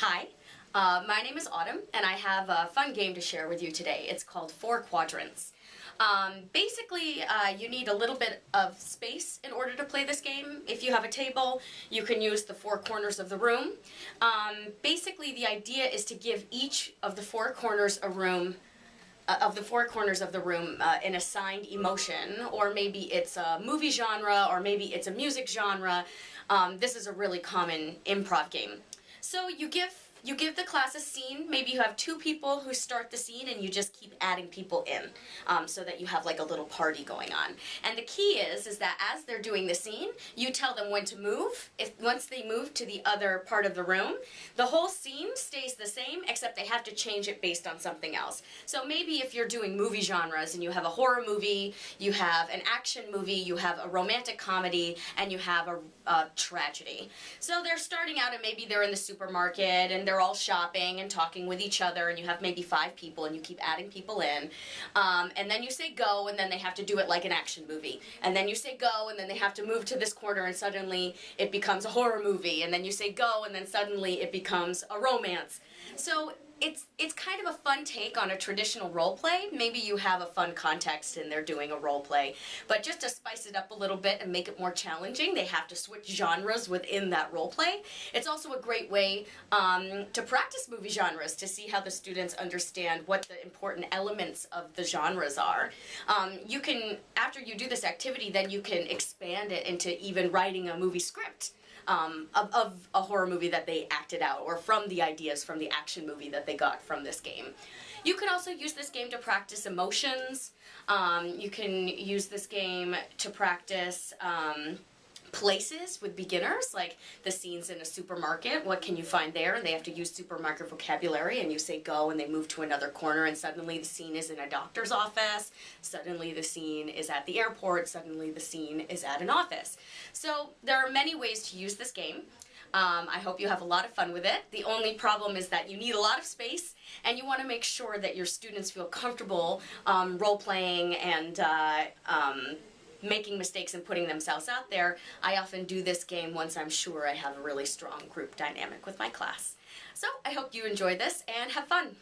Hi, my name is Autumn, and I have a fun game to share with you today. It's called Four Quadrants. Basically, you need a little bit of space in order to play this game. If you have a table, you can use the four corners of the room. Basically, the idea is to give each of the four corners a room an assigned emotion, or maybe it's a movie genre, or maybe it's a music genre. This is a really common improv game. So you give the class a scene. Maybe you have two people who start the scene and you just keep adding people in so that you have like a little party going on. And the key is that as they're doing the scene, you tell them when to move. Once they move to the other part of the room, the whole scene stays the same except they have to change it based on something else. So maybe if you're doing movie genres and you have a horror movie, you have an action movie, you have a romantic comedy, and you have a tragedy. So they're starting out and maybe they're in the supermarket and they're all shopping and talking with each other, and you have maybe 5 people and you keep adding people in, and then you say go, and then they have to do it like an action movie, and then you say go, and then they have to move to this corner and suddenly it becomes a horror movie, and then you say go, and then suddenly it becomes a romance. So it's kind of a fun take on a traditional role play. Maybe you have a fun context and they're doing a role play, but just to spice it up a little bit and make it more challenging, they have to switch genres within that role play. It's also a great way to practice movie genres, to see how the students understand what the important elements of the genres are. You can, after you do this activity, then you can expand it into even writing a movie script. Of a horror movie that they acted out, or from the ideas from the action movie that they got from this game. You can also use this game to practice emotions. You can use this game to practice places with beginners, like the scenes in a supermarket. What can you find there? And they have to use supermarket vocabulary, and you say go, and they move to another corner, and suddenly the scene is in a doctor's office, suddenly the scene is at the airport, suddenly the scene is at an office. So there are many ways to use this game. I hope you have a lot of fun with it. The only problem is that you need a lot of space, and you want to make sure that your students feel comfortable role-playing and making mistakes and putting themselves out there. I often do this game once I'm sure I have a really strong group dynamic with my class. So I hope you enjoy this and have fun.